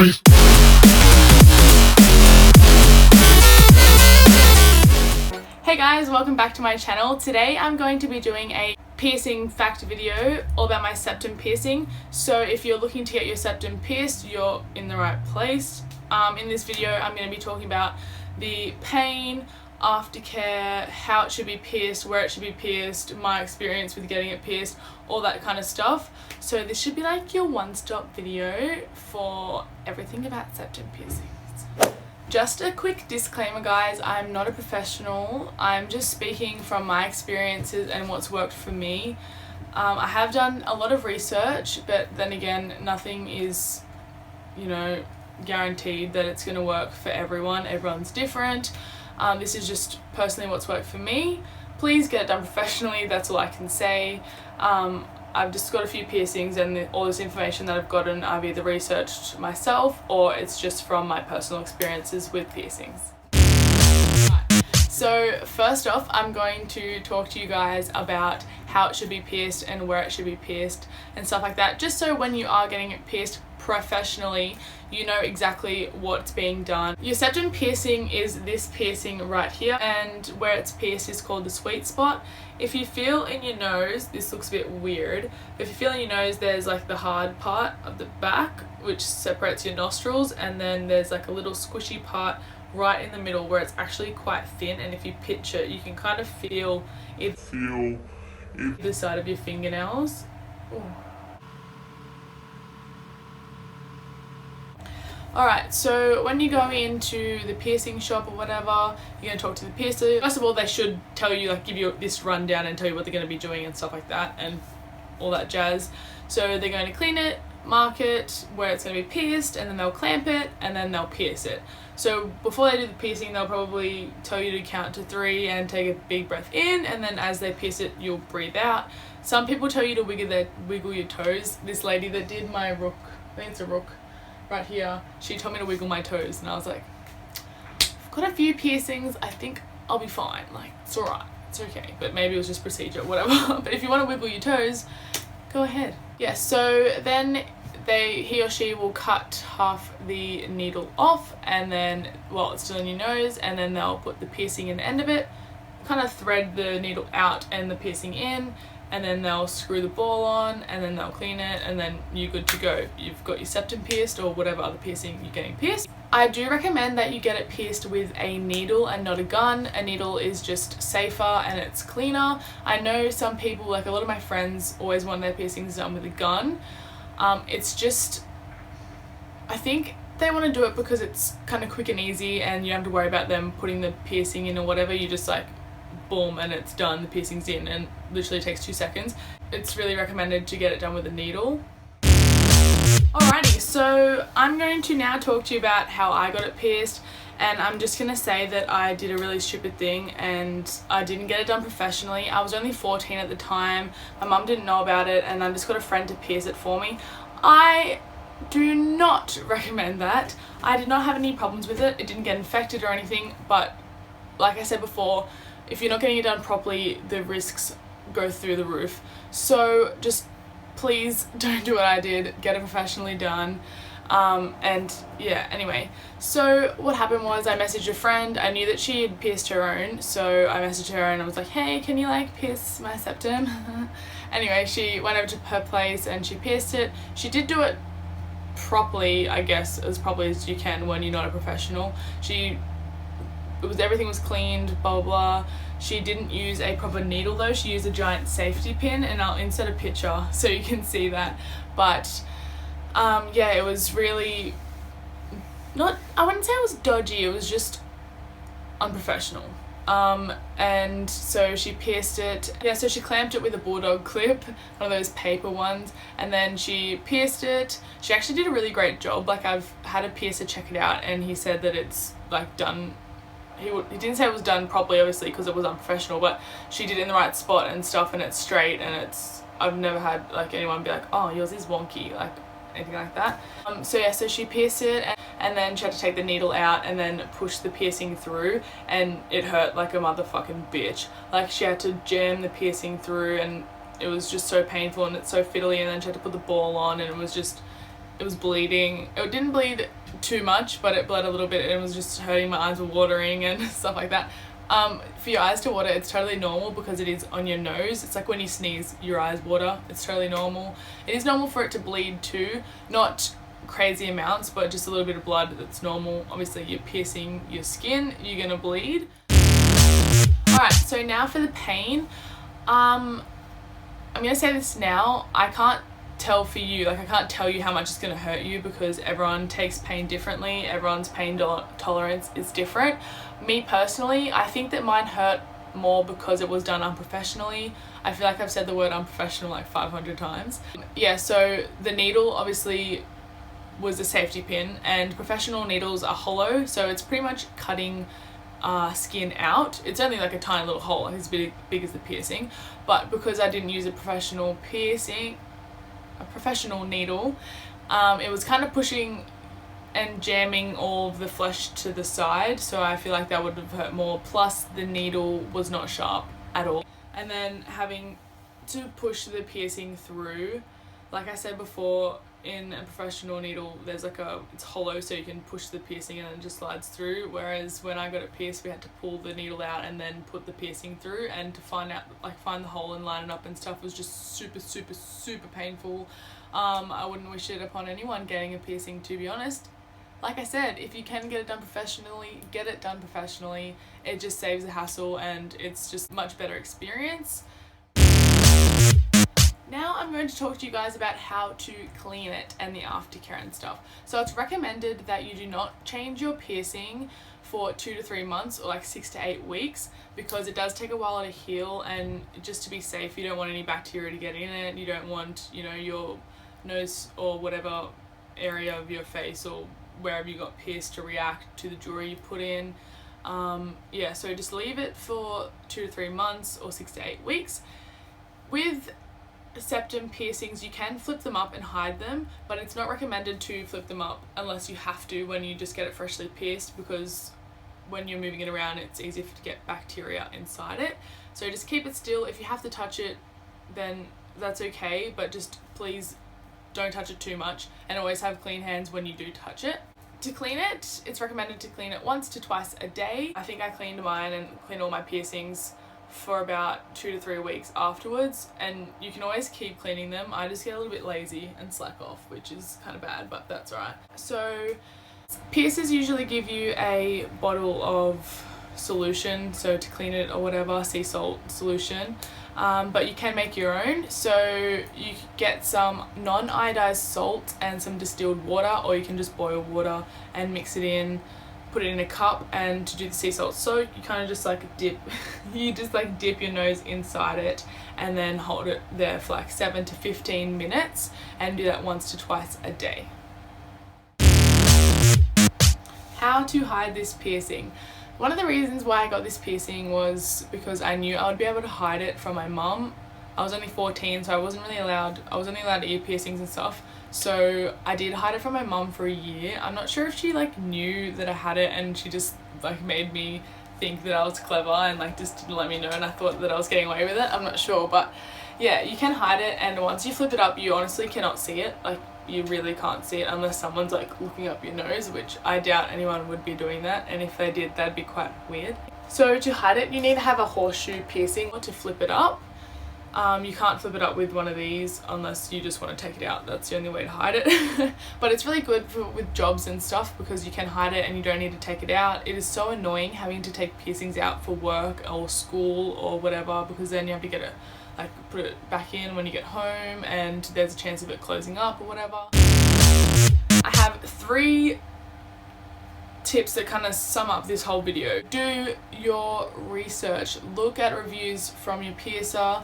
Hey guys, welcome back to my channel. Today I'm going to be doing a piercing fact video all about my septum piercing. So if you're looking to get your septum pierced, you're in the right place. In this video I'm going to be talking about the pain, aftercare, how it should be pierced, where it should be pierced, my experience with getting it pierced, all that kind of stuff. So this should be like your one-stop video for everything about septum piercings. Just a quick disclaimer guys, I'm not a professional, I'm just speaking from my experiences and what's worked for me. I have done a lot of research, but then again nothing is, guaranteed that it's going to work for everyone. Everyone's different. This is just personally what's worked for me. Please get it done professionally, that's all I can say. I've just got a few piercings and all this information that I've gotten I've either researched myself or it's just from my personal experiences with piercings. So first off, I'm going to talk to you guys about how it should be pierced and where it should be pierced and stuff like that, just so when you are getting it pierced professionally, you know exactly what's being done. Your septum piercing is this piercing right here, and where it's pierced is called the sweet spot. If you feel in your nose, this looks a bit weird, but if you feel in your nose, there's like the hard part of the back which separates your nostrils, and then there's like a little squishy part right in the middle where it's actually quite thin, and if you pinch it you can kind of feel the side of your fingernails. Ooh. Alright, so when you go into the piercing shop or whatever, you're going to talk to the piercer. First of all, they should tell you, like, give you this rundown and tell you what they're going to be doing and stuff like that and all that jazz. So they're going to clean it, mark it, where it's going to be pierced, and then they'll clamp it and then they'll pierce it. So before they do the piercing, they'll probably tell you to count to 3 and take a big breath in, and then as they pierce it, you'll breathe out. Some people tell you to wiggle your toes. This lady that did my rook, I think it's a rook, right here, she told me to wiggle my toes, and I was like, I've got a few piercings, I think I'll be fine, like, it's alright, it's okay, but maybe it was just procedure, whatever. But if you want to wiggle your toes, go ahead. Yeah, so then he or she will cut half the needle off, and then while it's still in your nose, and then they'll put the piercing in the end of it, kind of thread the needle out and the piercing in, and then they'll screw the ball on, and then they'll clean it, and then you're good to go. You've got your septum pierced or whatever other piercing you're getting pierced. I do recommend that you get it pierced with a needle and not a gun. A needle is just safer and it's cleaner. I know some people, like a lot of my friends, always want their piercings done with a gun. It's just, I think they want to do it because it's kind of quick and easy and you don't have to worry about them putting the piercing in or whatever. You just like boom and it's done, the piercing's in, and literally takes 2 seconds. It's really recommended to get it done with a needle. Alrighty, so I'm going to now talk to you about how I got it pierced, and I'm just gonna say that I did a really stupid thing and I didn't get it done professionally. I was only 14 at the time, my mum didn't know about it, and I just got a friend to pierce it for me. I do not recommend that. I did not have any problems with it, it didn't get infected or anything, but like I said before, if you're not getting it done properly, the risks go through the roof. So just please don't do what I did, get it professionally done. And yeah, anyway, so what happened was I messaged a friend. I knew that she had pierced her own, so I messaged her and I was like, hey, can you like pierce my septum? Anyway, she went over to her place and she pierced it. She did do it properly, I guess, as properly as you can when you're not a professional. Everything was cleaned, blah blah blah. She didn't use a proper needle though, she used a giant safety pin, and I'll insert a picture so you can see that. But yeah, it was really not, I wouldn't say it was dodgy, it was just unprofessional. And so she pierced it. Yeah, so she clamped it with a bulldog clip, one of those paper ones, and then she pierced it. She actually did a really great job. Like, I've had a piercer check it out and he said that it's like done. He didn't say it was done properly, obviously, because it was unprofessional, but she did it in the right spot and stuff, and it's straight, and I've never had like anyone be like, oh, yours is wonky, like anything like that. So yeah, so she pierced it, and then she had to take the needle out and then push the piercing through, and it hurt like a motherfucking bitch. Like, she had to jam the piercing through, and it was just so painful and it's so fiddly, and then she had to put the ball on, and it was just it was bleeding. It didn't bleed too much, but it bled a little bit and it was just hurting. My eyes were watering and stuff like that. For your eyes to water, it's totally normal because it is on your nose. It's like when you sneeze, your eyes water. It's totally normal. It is normal for it to bleed too, not crazy amounts, but just a little bit of blood, that's normal. Obviously you're piercing your skin, you're gonna bleed. Alright, so now for the pain. I'm gonna say this now, I can't tell for you, like I can't tell you how much it's gonna hurt you because everyone takes pain differently, everyone's pain tolerance is different. Me personally, I think that mine hurt more because it was done unprofessionally. I feel like I've said the word unprofessional like 500 times. Yeah, so the needle obviously was a safety pin, and professional needles are hollow, so it's pretty much cutting skin out. It's only like a tiny little hole, like as big as the piercing, but because I didn't use a professional needle, it was kind of pushing and jamming all of the flesh to the side, so I feel like that would have hurt more, plus the needle was not sharp at all. And then having to push the piercing through, like I said before, in a professional needle there's like it's hollow, so you can push the piercing and it just slides through, whereas when I got it pierced we had to pull the needle out and then put the piercing through, and to find the hole and line it up and stuff was just super painful. I wouldn't wish it upon anyone getting a piercing, to be honest. Like I said, if you can get it done professionally, get it done professionally. It just saves the hassle and it's just much better experience. Now I'm going to talk to you guys about how to clean it and the aftercare and stuff. So it's recommended that you do not change your piercing for 2 to 3 months, or like 6 to 8 weeks, because it does take a while to heal, and just to be safe, you don't want any bacteria to get in it. You don't want, your nose or whatever area of your face or wherever you got pierced to react to the jewelry you put in. Yeah, so just leave it for 2 to 3 months or 6 to 8 weeks. With septum piercings, you can flip them up and hide them, but it's not recommended to flip them up unless you have to when you just get it freshly pierced, because when you're moving it around it's easy to get bacteria inside it. So just keep it still. If you have to touch it, then that's okay, but just please don't touch it too much, and always have clean hands when you do touch it. To clean it, it's recommended to clean it 1 to 2 times a day. I think I cleaned mine and cleaned all my piercings for about 2 to 3 weeks afterwards, and you can always keep cleaning them. I just get a little bit lazy and slack off, which is kind of bad, but that's alright. So piercers usually give you a bottle of solution, so to clean it or whatever, sea salt solution, but you can make your own. So you get some non-iodized salt and some distilled water, or you can just boil water and mix it in, put it in a cup. And to do the sea salt soak, you kind of just like dip your nose inside it and then hold it there for like 7 to 15 minutes, and do that 1 to 2 times a day. How to hide this piercing. One of the reasons why I got this piercing was because I knew I would be able to hide it from my mum. I was only 14, so I was only allowed ear piercings and stuff. So I did hide it from my mum for a year. I'm not sure if she knew that I had it, and she just made me think that I was clever and just didn't let me know, and I thought that I was getting away with it. I'm not sure, but yeah, you can hide it, and once you flip it up, you honestly cannot see it. You really can't see it unless someone's looking up your nose, which I doubt anyone would be doing that, and if they did, that'd be quite weird. So to hide it, you need to have a horseshoe piercing to flip it up. You can't flip it up with one of these unless you just want to take it out. That's the only way to hide it. But it's really good with jobs and stuff, because you can hide it and you don't need to take it out. It is so annoying having to take piercings out for work or school or whatever, because then you have to get it put it back in when you get home, and there's a chance of it closing up or whatever. I have 3 tips that kind of sum up this whole video. Do your research. Look at reviews from your piercer.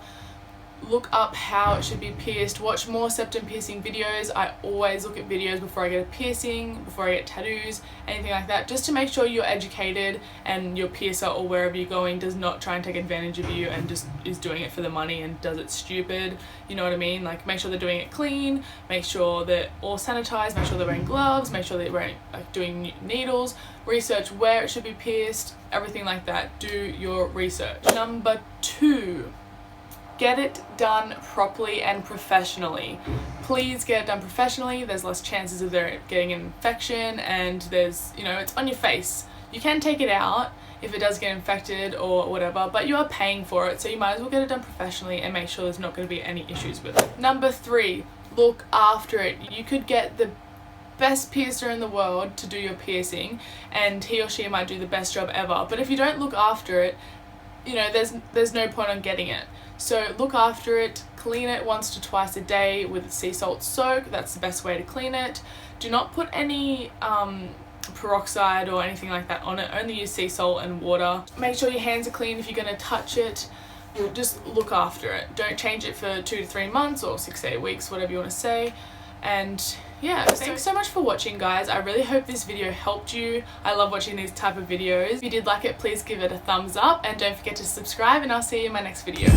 Look up how it should be pierced. Watch more septum piercing videos. I always look at videos before I get a piercing, before I get tattoos, anything like that, just to make sure you're educated and your piercer or wherever you're going does not try and take advantage of you and just is doing it for the money and does it stupid. You know what I mean? Make sure they're doing it clean, make sure they're all sanitized, make sure they're wearing gloves, make sure they're wearing, doing needles. Research where it should be pierced, everything like that. Do your research. Number 2. get it done properly and professionally. Please get it done professionally. There's less chances of there getting an infection, and there's, you know, it's on your face. You can take it out if it does get infected or whatever, but you are paying for it, so you might as well get it done professionally and make sure there's not going to be any issues with it. Number 3, look after it. You could get the best piercer in the world to do your piercing, and he or she might do the best job ever, but if you don't look after it, you know, there's no point on getting it. So look after it, clean it once to twice a day with sea salt soak. That's the best way to clean it. Do not put any peroxide or anything like that on it. Only use sea salt and water. Make sure your hands are clean if you're going to touch it. Just look after it. Don't change it for 2 to 3 months or 6 to 8 weeks, whatever you want to say. And yeah, thanks so much for watching, guys. I really hope this video helped you. I love watching these type of videos. If you did like it, please give it a thumbs up, and don't forget to subscribe, and I'll see you in my next video.